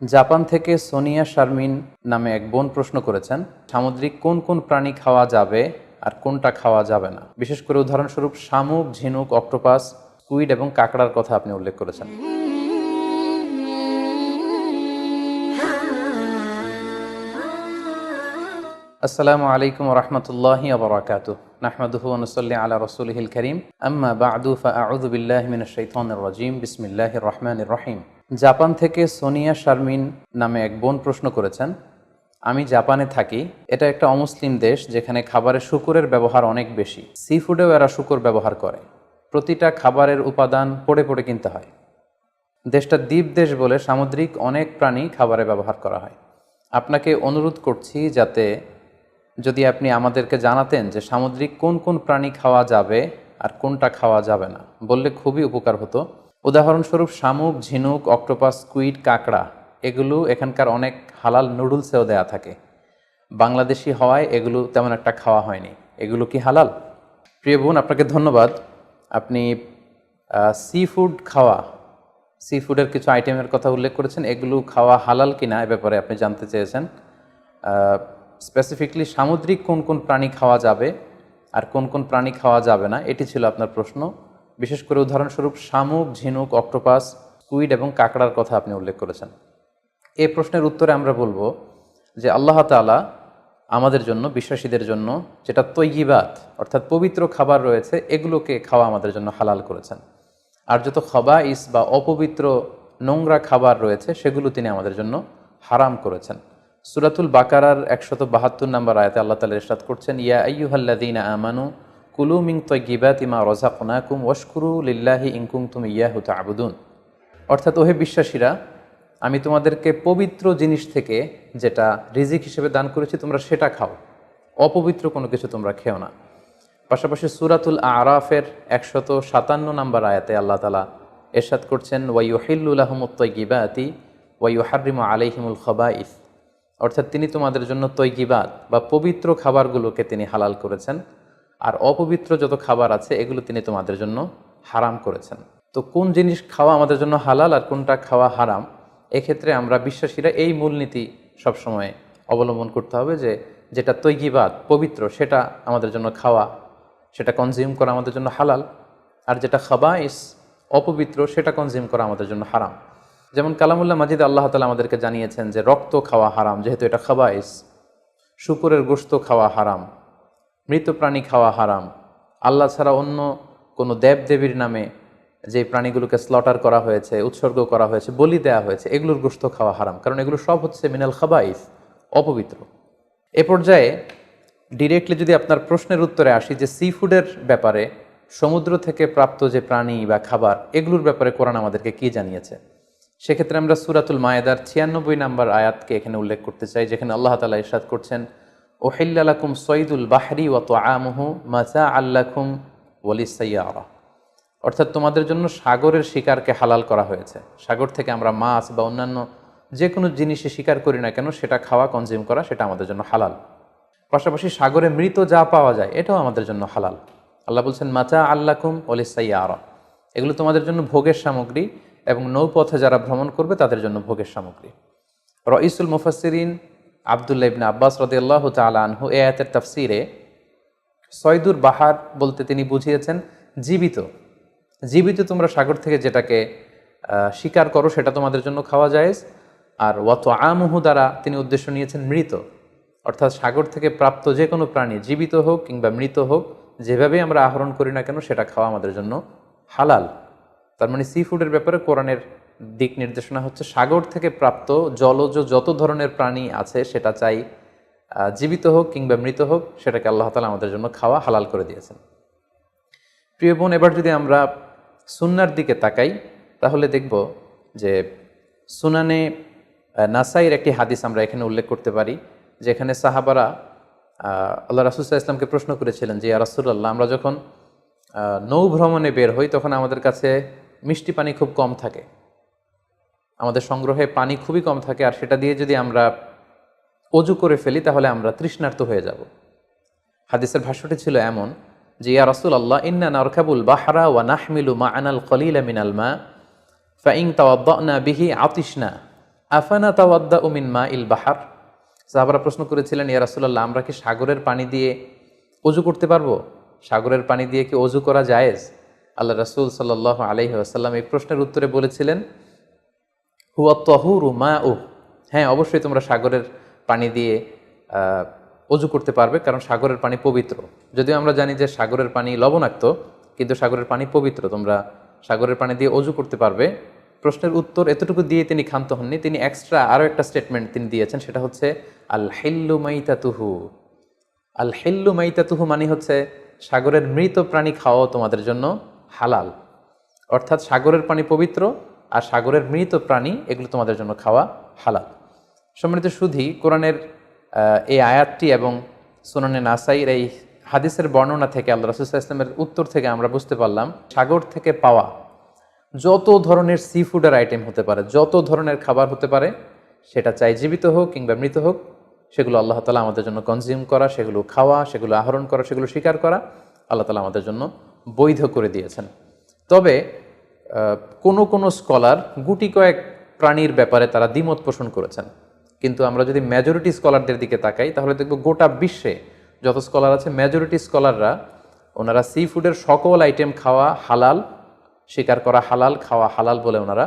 Japan থেকে সোনিয়া শারমিন নামে এক বোন প্রশ্ন করেছেন, সামুদ্রিক কোন কোন প্রাণী খাওয়া যাবে আর কোনটা খাওয়া যাবে না। বিশেষ করে উদাহরণস্বরূপ শামুক, ঝিনুক, অক্টোপাস, স্কুইড এবং কাঁকড়ার কথা আপনি উল্লেখ করেছেন। আসসালামু আলাইকুম ওয়া রাহমাতুল্লাহি ওয়া বারাকাতুহু। নাহমাদুহু ওয়া নুসাল্লি আলা রাসূলিহিল কারীম। আম্মা বা'দু ফাআউযু বিল্লাহি মিনাশ শাইতানির রাজীম। বিসমিল্লাহির রহমানির রহিম। জাপান থেকে সোনিয়া শারমিন নামে এক বোন প্রশ্ন করেছেন, আমি জাপানে থাকি। এটা একটা অমুসলিম দেশ যেখানে খাবারে শূকরের ব্যবহার অনেক বেশি। সি ফুডেও এরা শূকর ব্যবহার করে। প্রতিটা খাবারের উপাদান পড়ে পড়ে কিনতে হয়। দেশটা দ্বীপ দেশ বলে সামুদ্রিক অনেক প্রাণী খাবারে ব্যবহার করা হয়। আপনাকে অনুরোধ করছি যাতে যদি আপনি আমাদেরকে জানাতেন যে সামুদ্রিক কোন কোন প্রাণী খাওয়া যাবে আর কোনটা খাওয়া যাবে না, বললে খুবই উপকার হতো। উদাহরণস্বরূপ শামুক, ঝিনুক, অক্টোপাস, স্কুইড, কাঁকড়া এগুলো এখানকার অনেক হালাল নুডলসেও দেয়া থাকে। বাংলাদেশি হওয়ায় এগুলো তেমন একটা খাওয়া হয়নি। এগুলো কি হালাল? প্রিয় বোন, আপনাকে ধন্যবাদ। আপনি সি ফুড খাওয়া, সি ফুডের কিছু আইটেমের কথা উল্লেখ করেছেন। এগুলো খাওয়া হালাল কিনা এ ব্যাপারে আপনি জানতে চেয়েছেন। স্পেসিফিকলি সামুদ্রিক কোন কোন প্রাণী খাওয়া যাবে আর কোন কোন প্রাণী খাওয়া যাবে না, এটি ছিল আপনার প্রশ্ন। বিশেষ করে উদাহরণস্বরূপ শামুক, ঝিনুক, অক্টোপাস, স্কুইড এবং কাঁকড়ার কথা আপনি উল্লেখ করেছেন। এই প্রশ্নের উত্তরে আমরা বলবো যে আল্লাহ তাআলা আমাদের জন্য, বিশ্বাসীদের জন্য যেটা তৈয়িবাত অর্থাৎ পবিত্র খাবার রয়েছে, এগুলোকে খাওয়া আমাদের জন্য হালাল করেছেন। আর যত খাবাইস বা অপবিত্র নোংরা খাবার রয়েছে সেগুলো তিনি আমাদের জন্য হারাম করেছেন। সূরাতুল বাকারার 172 নম্বর আয়াতে আল্লাহ তাআলা ইরশাদ করছেন, ইয়া আইয়ুহাল্লাযীনা আমানু কুলু মিন তাইয়্যিবাতি মা রাযাকনাকুম ওয়াশকুরু লিল্লাহি ইন কুনতুম ইয়্যাহু তা'বুদুন। অর্থাৎ ওহে বিশ্বাসীরা, আমি তোমাদেরকে পবিত্র জিনিস থেকে যেটা রিজিক হিসেবে দান করেছি তোমরা সেটা খাও, অপবিত্র কোনো কিছু তোমরা খেও না। পাশাপাশি সূরাতুল আরাফের 157 নম্বর আয়াতে আল্লাহ তাআলা ইরশাদ করছেন, ওয়া ইউহিল্লু লাহুমুত তাইয়্যিবাতি ওয়া ইউহাররিমু আলাইহিমুল খাবাইস। অর্থাৎ তিনি তোমাদের জন্য তৈয়িবাত বা পবিত্র খাবারগুলোকে তিনি হালাল করেছেন, আর অপবিত্র যত খাবার আছে এগুলো তিনি তোমাদের জন্য হারাম করেছেন। তো কোন জিনিস খাওয়া আমাদের জন্য হালাল আর কোনটা খাওয়া হারাম, এক্ষেত্রে আমরা বিশ্বাসীরা এই মূলনীতি সবসময় অবলম্বন করতে হবে যে যেটা তৈয়িবাত পবিত্র সেটা আমাদের জন্য খাওয়া, সেটা কনজিউম করা আমাদের জন্য হালাল, আর যেটা খাবাইস অপবিত্র সেটা কনজিউম করা আমাদের জন্য হারাম। যেমন কালামুল্লাহ মাজিদ আল্লাহ তাআলা আমাদেরকে জানিয়েছেন যে রক্ত খাওয়া হারাম, যেহেতু এটা খাবাইস। শূকরের গোশত খাওয়া হারাম, মৃত প্রাণী খাওয়া হারাম। আল্লাহ ছাড়া অন্য কোনো দেবদেবীর নামে যে প্রাণীগুলোকে স্লটার করা হয়েছে, উৎসর্গ করা হয়েছে, বলি দেওয়া হয়েছে, এগুলোর গোশত খাওয়া হারাম, কারণ এগুলো সব হচ্ছে মিনাল খাবাইস, অপবিত্র। এ পর্যায়ে ডিরেক্টলি যদি আপনার প্রশ্নের উত্তরে আসি যে সি ফুডের ব্যাপারে, সমুদ্র থেকে প্রাপ্ত যে প্রাণী বা খাবার এগুলোর ব্যাপারে কোরআন আমাদেরকে কি জানিয়েছে, সেক্ষেত্রে আমরা সূরাতুল মায়েদার 96 নম্বর আয়াতকে এখানে উল্লেখ করতে চাই, যেখানে আল্লাহ তাআলা ইরশাদ করছেন, উহিল্লা লাকুম সয়দুল বাহরি ওয়া তুআমুহু মাতাআল লাকুম ওয়া লিস-সাইয়ারা। অর্থাৎ তোমাদের জন্য সাগরের শিকারকে হালাল করা হয়েছে। সাগর থেকে আমরা মাছ বা অন্যান্য যে কোনো জিনিসে শিকার করি না কেন সেটা খাওয়া, কনজিউম করা সেটা আমাদের জন্য হালাল। পাশাপাশি সাগরে মৃত যা পাওয়া যায় এটাও আমাদের জন্য হালাল। আল্লাহ বলছেন মাতাআল লাকুম ওয়া লিস-সাইয়ারা, এগুলো তোমাদের জন্য ভোগের সামগ্রী এবং নৌপথে যারা ভ্রমণ করবে তাদের জন্য ভোগের সামগ্রী। রাইসুল মুফাসসিরিন আব্দুল্লাহ ইবনে আব্বাস রাদিয়াল্লাহু তাআলা আনহু এই আয়াতের তাফসীরে সয়দুর বাহার বলতে তিনি বুঝিয়েছেন জীবিত। জীবিত তোমরা সাগর থেকে যেটাকে শিকার করো সেটা তোমাদের জন্য খাওয়া জায়েজ। আর ওয়া তুআমুহু দ্বারা তিনি উদ্দেশ্য নিয়েছেন মৃত, অর্থাৎ সাগর থেকে প্রাপ্ত যে কোনো প্রাণী জীবিত হোক কিংবা মৃত হোক, যেভাবে আমরা আহরণ করি না কেন সেটা খাওয়া আমাদের জন্য হালাল। তার মানে সি ফুডের ব্যাপারে কোরআনের দিক নির্দেশনা হচ্ছে সাগর থেকে প্রাপ্ত জলজ যত ধরনের প্রাণী আছে সেটা চাই জীবিত হোক কিংবা মৃত হোক, সেটাকে আল্লাহ তাআলা আমাদের জন্য খাওয়া হালাল করে দিয়েছেন। প্রিয় বোন, এবার যদি আমরা সুন্নার দিকে তাকাই তাহলে দেখব যে সুনানে নাসাইর একটি হাদিস আমরা এখানে উল্লেখ করতে পারি, যেখানে সাহাবারা আল্লাহ রাসূল সাল্লাল্লাহু আলাইহি ওয়াসাল্লামকে প্রশ্ন করেছিলেন যে ইয়া রাসূলুল্লাহ, আমরা যখন নৌ ভ্রমণে বের হই তখন আমাদের কাছে মিষ্টি পানি খুব কম থাকে, আমাদের সংগ্রহে পানি খুবই কম থাকে, আর সেটা দিয়ে যদি আমরা অজু করে ফেলি তাহলে আমরা তৃষ্ণার্ত হয়ে যাব। হাদিসের ভাষ্যটি ছিল এমন যে ইয়া রাসূলুল্লাহ, ইন্না নারকাবুল বাহরা ওয়া নাহমিলু মা'ানাল কলিলা মিনাল মা ফাইন তাওয়াদ্দানা বিহি আতিশনা আফানা তাওয়াদ্দা মিন মা ইল বাহার, সাহাবারা প্রশ্ন করেছিলেন, ইয়া রাসূলুল্লাহ, আমরা কি সাগরের পানি দিয়ে অজু করতে পারবো? সাগরের পানি দিয়ে কি অজু করা জায়েজ? আল্লাহ রাসূল সাল্লাল্লাহু আলাইহি ওয়াসাল্লাম এই প্রশ্নের উত্তরে বলেছিলেন, হুয়া তাহুরু মাউহ, হ্যাঁ অবশ্যই তোমরা সাগরের পানি দিয়ে অজু করতে পারবে, কারণ সাগরের পানি পবিত্র। যদিও আমরা জানি যে সাগরের পানি লবণাক্ত, কিন্তু সাগরের পানি পবিত্র, তোমরা সাগরের পানি দিয়ে অজু করতে পারবে। প্রশ্নের উত্তর এতটুকু দিয়ে তিনি ক্ষান্ত হননি, তিনি এক্সট্রা আরও একটা স্টেটমেন্ট তিনি দিয়েছেন, সেটা হচ্ছে আল হিল্লু মাইতাতুহু। আল হিল্লু মাইতাতুহু মানে হচ্ছে সাগরের মৃত প্রাণী খাওয়াও তোমাদের জন্য হালাল। অর্থাৎ সাগরের পানি পবিত্র আর সাগরের মৃত প্রাণী এগুলো তোমাদের জন্য খাওয়া হালাল। সম্মানিত সুধী, কোরআনের এই আয়াতটি এবং সুনানে নাসাইর এই হাদিসের বর্ণনা থেকে, আল্লাহ রাসূল সাল্লাল্লাহু আলাইহি ওয়াসাল্লামের উত্তর থেকে আমরা বুঝতে পারলাম সাগর থেকে পাওয়া যত ধরনের সি ফুডের আইটেম হতে পারে, যত ধরনের খাবার হতে পারে, সেটা চাই জীবিত হোক কিংবা মৃত হোক, সেগুলো আল্লাহ তাআলা আমাদের জন্য কনজিউম করা, সেগুলো খাওয়া, সেগুলো আহরণ করা, সেগুলো শিকার করা আল্লাহ তাআলা আমাদের জন্য বৈধ করে দিয়েছেন। তবে কোনো স্কলার গুটি কয়েক প্রাণীর ব্যাপারে তারা দ্বিমত পোষণ করেছেন, কিন্তু আমরা যদি মেজরিটি স্কলারদের দিকে তাকাই তাহলে দেখব গোটা বিশ্বে যত স্কলার আছে মেজরিটি স্কলাররা ওনারা সি ফুডের সকল আইটেম খাওয়া হালাল, শিকার করা হালাল, খাওয়া হালাল বলে ওনারা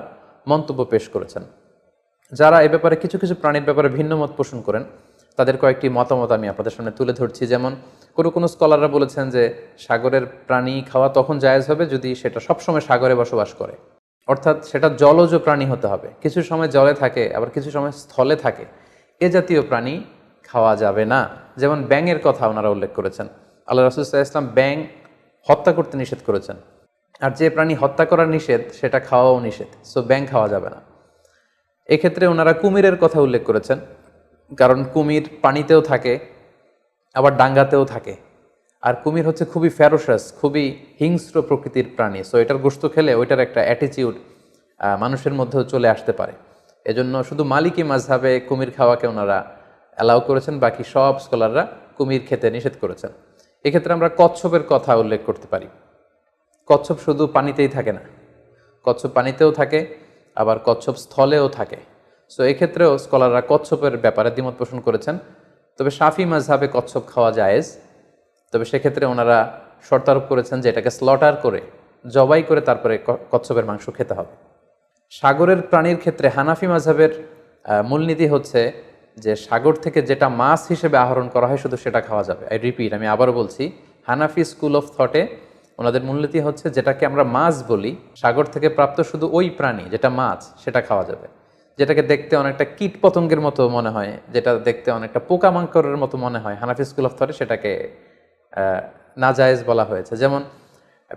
মন্তব্য পেশ করেছেন। যারা এ ব্যাপারে কিছু কিছু প্রাণীর ব্যাপারে ভিন্ন মত পোষণ করেন তাদের কয়েকটি মতামত আমি আপনাদের সামনে তুলে ধরছি। যেমন কোনো স্কলাররা বলেছেন যে সাগরের প্রাণী খাওয়া তখন জায়েজ হবে যদি সেটা সবসময় সাগরে বসবাস করে, অর্থাৎ সেটা জলজ প্রাণী হতে হবে, কিছু সময় জলে থাকে আবার কিছু সময় স্থলে থাকে, এ জাতীয় প্রাণী খাওয়া যাবে না। যেমন ব্যাঙের কথা ওনারা উল্লেখ করেছেন, আল্লাহ রাসূল সাল্লাল্লাহু আলাইহি ওয়াসাল্লাম ব্যাঙ হত্যা করতে নিষেধ করেছেন, আর যে প্রাণী হত্যা করা নিষেধ সেটা খাওয়াও নিষেধ, সো ব্যাঙ খাওয়া যাবে না। এক্ষেত্রে ওনারা কুমিরের কথা উল্লেখ করেছেন, কারণ কুমির পানিতেও থাকে আবার ডাঙ্গাতেও থাকে, আর কুমির হচ্ছে খুবই ফ্যারোসাস, খুবই হিংস্র প্রকৃতির প্রাণী, সো এটার গোশত খেলে ওইটার একটা অ্যাটিটিউড মানুষের মধ্যেও চলে আসতে পারে। এজন্য শুধু মালিকি মাযহাবে কুমির খাওয়াকে ওনারা অ্যালাউ করেছেন, বাকি সব স্কলাররা কুমির খেতে নিষেধ করেছেন। এক্ষেত্রে আমরা কচ্ছপের কথা উল্লেখ করতে পারি। কচ্ছপ শুধু পানিতেই থাকে না, কচ্ছপ পানিতেও থাকে আবার কচ্ছপ স্থলেও থাকে, সো এক্ষেত্রেও স্কলাররা কচ্ছপের ব্যাপারে দ্বিমত পোষণ করেছেন। তবে শাফি মাযহাবে কচ্ছপ খাওয়া জায়েজ, তবে সেক্ষেত্রে ওনারা শর্তারোপ করেছেন যে এটাকে স্লটার করে, জবাই করে তারপরে কচ্ছপের মাংস খেতে হবে। সাগরের প্রাণীর ক্ষেত্রে হানাফি মাযহাবের মূলনীতি হচ্ছে যে সাগর থেকে যেটা মাছ হিসেবে আহরণ করা হয় শুধু সেটা খাওয়া যাবে। আই রিপিট, আমি আবারও বলছি, হানাফি স্কুল অফ থটে ওনাদের মূলনীতি হচ্ছে যেটাকে আমরা মাছ বলি, সাগর থেকে প্রাপ্ত শুধু ওই প্রাণী যেটা মাছ সেটা খাওয়া যাবে। যেটাকে দেখতে অনেকটা কীট পতঙ্গের মতো মনে হয়, যেটা দেখতে অনেকটা পোকামাকড়ের মতো মনে হয়, হানাফি স্কুল অফ থটে সেটাকে নাজায়েজ বলা হয়েছে। যেমন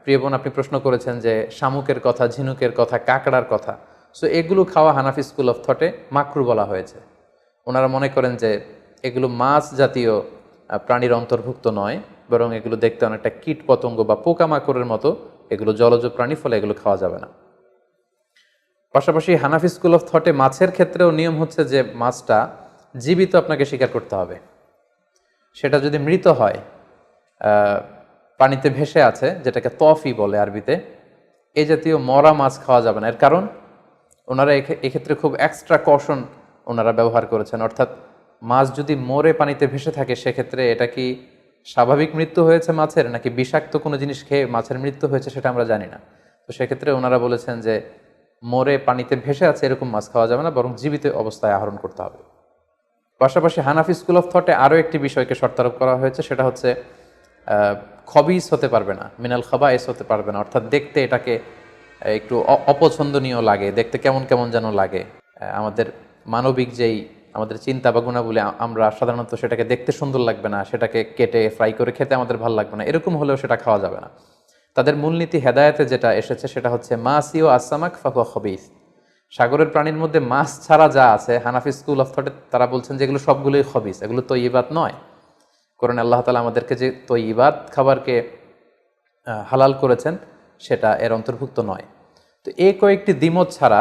প্রিয় বোন, আপনি প্রশ্ন করেছেন যে শামুকের কথা, ঝিনুকের কথা, কাঁকড়ার কথা, সো এগুলো খাওয়া হানাফি স্কুল অফ থটে মাকরু বলা হয়েছে। ওনারা মনে করেন যে এগুলো মাছ জাতীয় প্রাণীর অন্তর্ভুক্ত নয়, বরং এগুলো দেখতে অনেকটা কীট পতঙ্গ বা পোকামাকড়ের মতো, এগুলো জলজ প্রাণী, ফলে এগুলো খাওয়া যাবে না। পাশাপাশি হানাফি স্কুল অফ থটে মাছের ক্ষেত্রেও নিয়ম হচ্ছে যে মাছটা জীবিত আপনাকে শিকার করতে হবে। সেটা যদি মৃত হয়, পানিতে ভেসে আছে, যেটাকে তফি বলে আরবিতে, এই জাতীয় মরা মাছ খাওয়া যাবে না। এর কারণ ওনারা এক্ষেত্রে খুব এক্সট্রা কশন ওনারা ব্যবহার করেছেন, অর্থাৎ মাছ যদি মরে পানিতে ভেসে থাকে সেক্ষেত্রে এটা কি স্বাভাবিক মৃত্যু হয়েছে মাছের, নাকি বিষাক্ত কোনো জিনিস খেয়ে মাছের মৃত্যু হয়েছে সেটা আমরা জানি না। তো সেক্ষেত্রে ওনারা বলেছেন যে মরে পানিতে ভেসে আছে এরকম মাছ খাওয়া যাবে না, বরং জীবিত অবস্থায় আহরণ করতে হবে। পাশাপাশি হানাফি স্কুল অফ থটে আরও একটি বিষয়কে শর্তারোপ করা হয়েছে, সেটা হচ্ছে খবিস হতে পারবে না, মিনাল খাবায়েস হতে পারবে না, অর্থাৎ দেখতে এটাকে একটু অপছন্দনীয় লাগে, দেখতে কেমন কেমন যেন লাগে। আমাদের মানবিক যেই আমাদের চিন্তা বা গুণাবলী, আমরা সাধারণত সেটাকে দেখতে সুন্দর লাগবে না, সেটাকে কেটে ফ্রাই করে খেতে আমাদের ভালো লাগবে না, এরকম হলেও সেটা খাওয়া যাবে না। তাদের মূলনীতি হেদায়েতে যেটা এসেছে সেটা হচ্ছে মাসিও আসামাক ফাহুয়া খবিস, সাগরের প্রাণীর মধ্যে মাছ ছাড়া যা আছে হানাফি স্কুল অফ থটে তারা বলছেন যে এগুলো সবগুলোই খবিস, এগুলো তৈয়িবাত নয়। কোরআনে আল্লাহ তাআলা আমাদেরকে যে তৈয়িবাত খাবারকে হালাল করেছেন সেটা এর অন্তর্ভুক্ত নয়। তো এই কয়েকটি দ্বিমত ছাড়া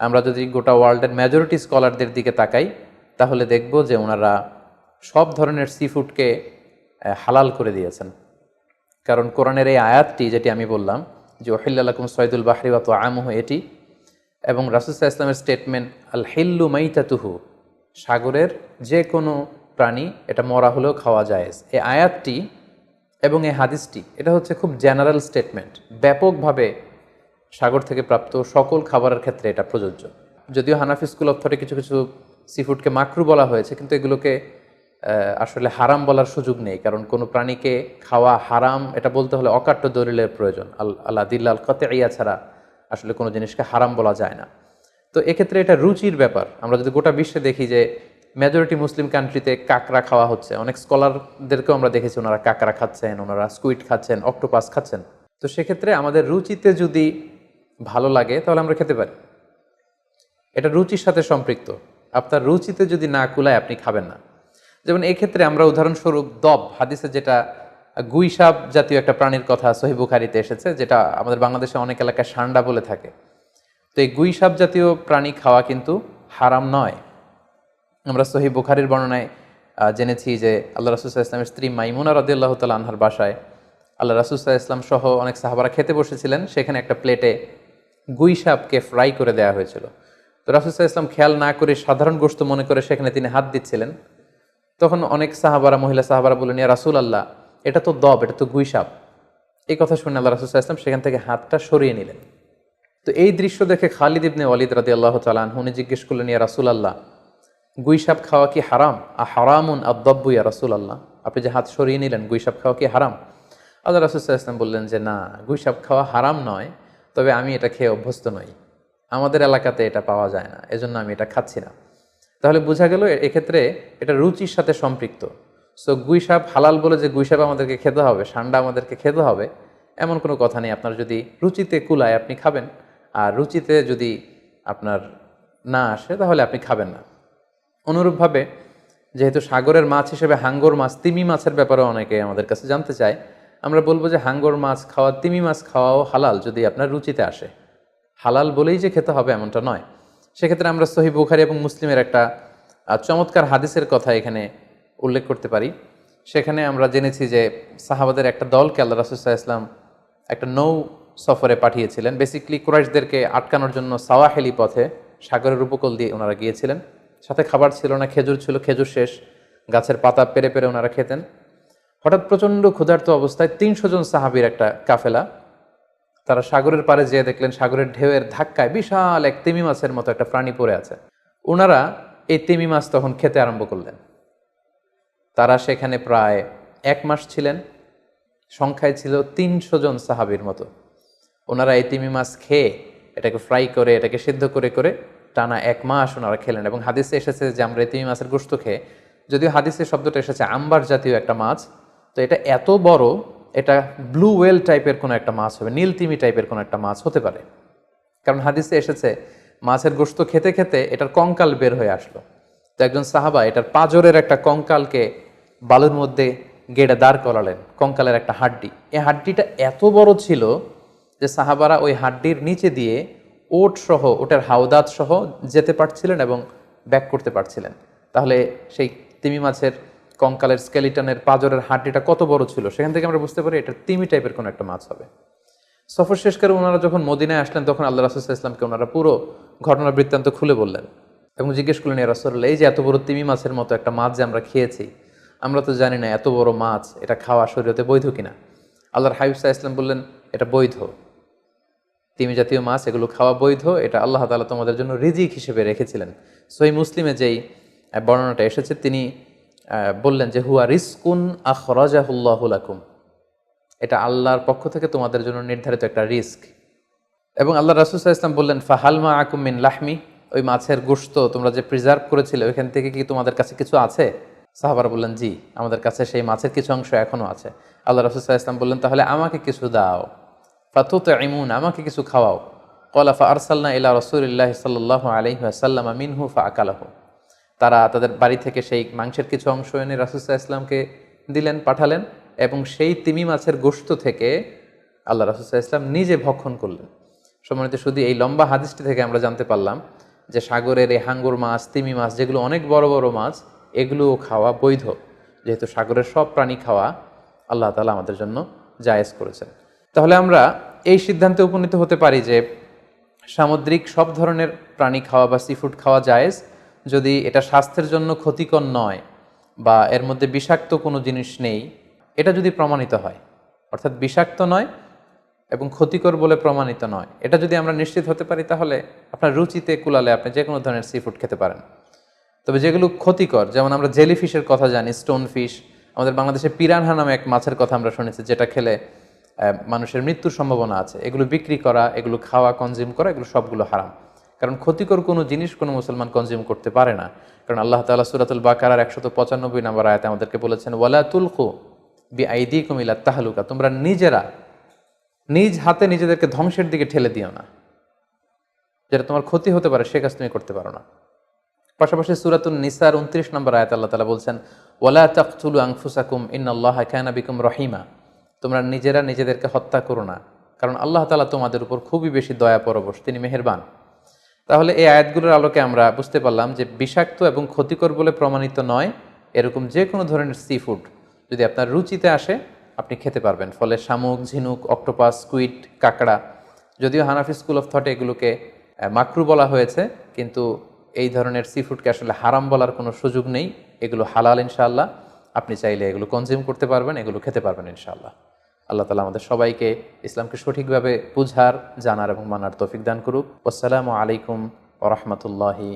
আমরা যদি গোটা ওয়ার্ল্ডের মেজরিটি স্কলারদের দিকে তাকাই তাহলে দেখব যে ওনারা সব ধরনের সি ফুডকে হালাল করে দিয়েছেন। কারণ কোরআনের এই আয়াতটি যেটি আমি বললাম যে ওহিল্লা লাকুম সয়দুল বাহরি ওয়া তুআমুহু, এটি এবং রাসূল সাল্লাল্লাহু আলাইহি ওয়াসাল্লামের স্টেটমেন্ট আল হিল্লু মাইতাতুহু, সাগরের যে কোনো প্রাণী এটা মরা হলেও খাওয়া জায়েজ, এই আয়াতটি এবং এই হাদিসটি এটা হচ্ছে খুব জেনারেল স্টেটমেন্ট, ব্যাপকভাবে সাগর থেকে প্রাপ্ত সকল খাবারের ক্ষেত্রে এটা প্রযোজ্য। যদিও হানাফি স্কুল অফ থটে কিছু কিছু সিফুডকে মাকরু বলা হয়েছে, কিন্তু এগুলোকে আসলে হারাম বলার সুযোগ নেই, কারণ কোনো প্রাণীকে খাওয়া হারাম এটা বলতে হলে অকাট্য দলিলের প্রয়োজন। আল্লাহ দিল্লাল কাতঈয়া ছাড়া আসলে কোনো জিনিসকে হারাম বলা যায় না। তো এক্ষেত্রে এটা রুচির ব্যাপার। আমরা যদি গোটা বিশ্বে দেখি যে মেজরিটি মুসলিম কান্ট্রিতে কাঁকড়া খাওয়া হচ্ছে, অনেক স্কলারদেরকেও আমরা দেখেছি ওনারা কাঁকড়া খাচ্ছেন, ওনারা স্কুইড খাচ্ছেন, অক্টোপাস খাচ্ছেন। তো সেক্ষেত্রে আমাদের রুচিতে যদি ভালো লাগে তাহলে আমরা খেতে পারি, এটা রুচির সাথে সম্পৃক্ত। আপনার রুচিতে যদি না কুলায় আপনি খাবেন না। যেমন এই ক্ষেত্রে আমরা উদাহরণস্বরূপ দব, হাদিসে যেটা গুইসাপ জাতীয় একটা প্রাণীর কথা সহিহ বুখারীতে এসেছে, যেটা আমাদের বাংলাদেশে অনেক এলাকায় সান্ডা বলে থাকে। তো এই গুইসাপ জাতীয় প্রাণী খাওয়া কিন্তু হারাম নয়। আমরা সহিহ বুখারীর বর্ণনায় জেনেছি যে আল্লাহ রাসূল সাল্লাল্লাহু আলাইহি ওয়াসাল্লামের স্ত্রী মাইমুনা রাদিয়াল্লাহু তাআলা আনহার বাসায় আল্লাহ রাসূল সাল্লাল্লাহু আলাইহি ওয়াসাল্লাম সহ অনেক সাহাবারা খেতে বসেছিলেন। সেখানে একটা প্লেটে গুইসাপকে ফ্রাই করে দেওয়া হয়েছিল। তো রাসূল সাল্লাল্লাহু আলাইহি ওয়াসাল্লাম খেয়াল না করে সাধারণ গোশত মনে করে সেখানে তিনি হাত দিচ্ছিলেন। তখন অনেক সাহাবারা, মহিলা সাহাবারা বললেন, ইয়া রাসূলুল্লাহ, এটা তো দব, এটা তো গুইসাপ। এই কথা শুনে আল্লাহ রাসূল সাল্লাল্লাহু আলাইহি ওয়াসাল্লাম সেখান থেকে হাতটা সরিয়ে নিলেন। তো এই দৃশ্য দেখে খালিদ ইবনে ওয়ালিদ রাদিয়াল্লাহু তাআলা আনহু উনি জিজ্ঞেস করলেন, ইয়া রাসূলুল্লাহ, গুইসাপ খাওয়া কি হারাম? হারামুন আদ-দাব্বু ইয়া রাসূলুল্লাহ, আপনি যে হাত সরিয়ে নিলেন, গুইসাপ খাওয়া কি হারাম? আল্লাহ রাসূল সাল্লাল্লাহু আলাইহি ওয়াসাল্লাম বললেন যে না, গুইসাপ খাওয়া হারাম নয়, তবে আমি এটা খেয়ে অভ্যস্ত নই, আমাদের এলাকাতে এটা পাওয়া যায় না, এজন্য আমি এটা খাচ্ছি না। তাহলে বোঝা গেল এক্ষেত্রে এটা রুচির সাথে সম্পৃক্ত। সো গুইসাপ হালাল বলে যে গুইসাপ আমাদেরকে খেতে হবে, সান্ডা আমাদেরকে খেতে হবে, এমন কোনো কথা নেই। আপনার যদি রুচিতে কুলায় আপনি খাবেন, আর রুচিতে যদি আপনার না আসে তাহলে আপনি খাবেন না। অনুরূপভাবে যেহেতু সাগরের মাছ হিসেবে হাঙ্গর মাছ, তিমি মাছের ব্যাপারে অনেকে আমাদের কাছে জানতে চায়, আমরা বলবো যে হাঙ্গর মাছ খাওয়া, তিমি মাছ খাওয়াও হালাল যদি আপনার রুচিতে আসে। হালাল বলেই যে খেতে হবে এমনটা নয়। সেক্ষেত্রে আমরা সহিহ বুখারী এবং মুসলিমের একটা চমৎকার হাদিসের কথা এখানে উল্লেখ করতে পারি। সেখানে আমরা জেনেছি যে সাহাবাদের একটা দলকে আল্লাহ রাসূল সাল্লাল্লাহু আলাইহি ওয়াসাল্লাম একটা নৌ সফরে পাঠিয়েছিলেন। বেসিক্যালি কুরাইশদেরকে আটকানোর জন্য সাওয়াহেলি পথে সাগরের উপকূল দিয়ে ওনারা গিয়েছিলেন। সাথে খাবার ছিল না, খেজুর ছিল, খেজুর শেষ, গাছের পাতা পেরে পেরে ওনারা খেতেন। হঠাৎ প্রচণ্ড ক্ষুধার্ত অবস্থায় ৩০০ জন সাহাবীর একটা কাফেলা, তারা সাগরের পাড়ে যেয়ে দেখলেন সাগরের ঢেউয়ের ধাক্কায় বিশাল এক তিমি মাছের মতো একটা প্রাণী পড়ে আছে। ওনারা এই তিমি মাছ তখন খেতে আরম্ভ করলেন। তারা সেখানে প্রায় 1 মাস ছিলেন, সংখ্যায় ছিল ৩০০ জন সাহাবীর মতো। ওনারা এই তিমি মাছ খেয়ে এটাকে ফ্রাই করে, এটাকে সিদ্ধ করে করে টানা 1 মাস ওনারা খেলেন। এবং হাদিসে এসেছে যে আমরা এই তিমি মাছের গোশত খেয়ে, যদিও হাদিসের শব্দটা এসেছে আম্বার জাতীয় একটা মাছ, তো এটা এত বড়, এটা ব্লু ওয়েল টাইপের কোনো একটা মাছ হবে, নীল তিমি টাইপের কোনো একটা মাছ হতে পারে। কারণ হাদিসে এসেছে মাছের গোশত খেতে খেতে এটার কঙ্কাল বের হয়ে আসলো। তো একজন সাহাবা এটার পাঁজরের একটা কঙ্কালকে বালুর মধ্যে গেড়ে দাঁড় করালেন, কঙ্কালের একটা হাড্ডি। এই হাড্ডিটা এত বড় ছিল যে সাহাবারা ওই হাড্ডির নিচে দিয়ে ওট সহ, ওটার হাওদাত সহ যেতে পারছিলেন এবং ব্যাক করতে পারছিলেন। তাহলে সেই তিমি মাছের কঙ্কালের স্কেলিটনের পাঁজরের হাড্ডিটা কত বড় ছিল, সেখান থেকে আমরা বুঝতে পারি এটা তিমি টাইপের কোনো একটা মাছ হবে। সফর শেষ করে ওনারা যখন মদিনায় আসলেন তখন আল্লাহ রাসূল সাল্লাল্লাহু আলাইহি ওয়াসাল্লামকে ওনারা পুরো ঘটনা বৃত্তান্ত খুলে বললেন এবং জিজ্ঞেস করলেন, ইয়া রাসূলুল্লাহ, এই যে এত বড় তিমি মাছের মতো একটা মাছ যে আমরা খেয়েছি, আমরা তো জানি না এত বড় মাছ এটা খাওয়া শরীয়তে বৈধ কিনা। আল্লাহর হাবিব সাল্লাল্লাহু আলাইহি ওয়াসাল্লাম বললেন, এটা বৈধ, তিমি জাতীয় মাছ এগুলো খাওয়া বৈধ, এটা আল্লাহ তাআলা তোমাদের জন্য রিজিক হিসেবে রেখেছিলেন। সহিহ মুসলিমে যেই বর্ণনাটা এসেছে তিনি বললেন যে হুয়া রিজকুন আখরাজাহুল্লাহু লাকুম, এটা আল্লাহর পক্ষ থেকে তোমাদের জন্য নির্ধারিত একটা রিস্ক। এবং আল্লাহ রাসূল সাল্লাল্লাহু আলাইহি ওয়াসাল্লাম বললেন, ফাহাল মাআকুম মিন লাহমি, ওই মাছের গোশত তোমরা যে প্রিজার্ভ করেছিলে ওইখান থেকে কি তোমাদের কাছে কিছু আছে? সাহাবারা বললেন, জি, আমাদের কাছে সেই মাছের কিছু অংশ এখনো আছে। আল্লাহ রাসূল সাল্লাল্লাহু আলাইহি ওয়াসাল্লাম বললেন, তাহলে আমাকে কিছু দাও, ফাতুতঈমুন, আমাকে কিছু খাওয়াও। ক্বালা ফাআরসালনা ইলা রাসূলিল্লাহি সাল্লাল্লাহু আলাইহি ওয়াসাল্লাম মিনহু ফাআকালাহু, তারা তাদের বাড়ি থেকে সেই মাংসের কিছু অংশ এনে রাসূল সাল্লাল্লাহু আলাইহি ওয়াসাল্লামকে দিলেন, পাঠালেন, এবং সেই তিমি মাছের গোশত থেকে আল্লাহ রাসূল সাল্লাল্লাহু আলাইহি ওয়াসাল্লাম নিজে ভক্ষণ করলেন। সম্মানিত, শুধু এই লম্বা হাদিসটি থেকে আমরা জানতে পারলাম যে সাগরের এই হাঙ্গর মাছ, তিমি মাছ, যেগুলো অনেক বড় বড় মাছ, এগুলোও খাওয়া বৈধ, যেহেতু সাগরের সব প্রাণী খাওয়া আল্লাহ তাআলা আমাদের জন্য জায়েজ করেছেন। তাহলে আমরা এই সিদ্ধান্তে উপনীত হতে পারি যে সামুদ্রিক সব ধরনের প্রাণী খাওয়া বা সি ফুড খাওয়া জায়েজ, যদি এটা স্বাস্থ্যের জন্য ক্ষতিকর নয় বা এর মধ্যে বিষাক্ত কোনো জিনিস নেই, এটা যদি প্রমাণিত হয়, অর্থাৎ বিষাক্ত নয় এবং ক্ষতিকর বলে প্রমাণিত নয়, এটা যদি আমরা নিশ্চিত হতে পারি, তাহলে আপনার রুচিতে কুলালে আপনি যে কোনো ধরনের সি ফুড খেতে পারেন। তবে যেগুলো ক্ষতিকর, যেমন আমরা জেলিফিশের কথা জানি, স্টোন ফিশ, আমাদের বাংলাদেশে পিরানহা নামে এক মাছের কথা আমরা শুনেছি, যেটা খেলে মানুষের মৃত্যুর সম্ভাবনা আছে, এগুলো বিক্রি করা, এগুলো খাওয়া, কনজিউম করা, এগুলো সবগুলো হারাম। কারণ ক্ষতিকর কোনো জিনিস কোনো মুসলমান কনজিউম করতে পারে না। কারণ আল্লাহ তাআলা সূরাতুল বাকারার 195 নম্বর আয়াতে আমাদেরকে বলেছেন, ওয়ালা তুলকু বিআইদিকুম ইলা তাহলুকা, তোমরা নিজেরা নিজ হাতে নিজেদেরকে ধ্বংসের দিকে ঠেলে দিও না, যেটা তোমার ক্ষতি হতে পারে সে কাজ তুমি করতে পারো না। পাশাপাশি সূরাতুন নিসার 29 নম্বর আয়াতে আল্লাহ তাআলা বলছেন, ওয়ালা তাকতুলু আনফুসাকুম ইন্নাল্লাহা কানা বিকুম রহিমা, তোমরা নিজেরা নিজেদেরকে হত্যা করো না, কারণ আল্লাহ তাআলা তোমাদের উপর খুবই বেশি দয়া পরবশ, তিনি মেহেরবান। তাহলে এই আয়াতগুলোর আলোকে আমরা বুঝতে পারলাম যে বিষাক্ত এবং ক্ষতিকর বলে প্রমাণিত নয় এরকম যে কোনো ধরনের সি ফুড যদি আপনার রুচিতে আসে, আপনি খেতে পারবেন। ফলে শামুক, ঝিনুক, অক্টোপাস, স্কুইড, কাঁকড়া, যদিও হানাফি স্কুল অফ থটে এগুলোকে মাকরু বলা হয়েছে, কিন্তু এই ধরনের সি ফুডকে আসলে হারাম বলার কোনো সুযোগ নেই, এগুলো হালাল ইনশাআল্লাহ। আপনি চাইলে এগুলো কনজিউম করতে পারবেন, এগুলো খেতে পারবেন ইনশাআল্লাহ। আল্লাহ তাআলা আমাদের সবাইকে ইসলামকে সঠিকভাবে বুঝার, জানার এবং মানার তৌফিক দান করুক। আসসালামু আলাইকুম ওয়া রাহমাতুল্লাহি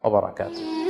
ওয়া বারাকাতুহু।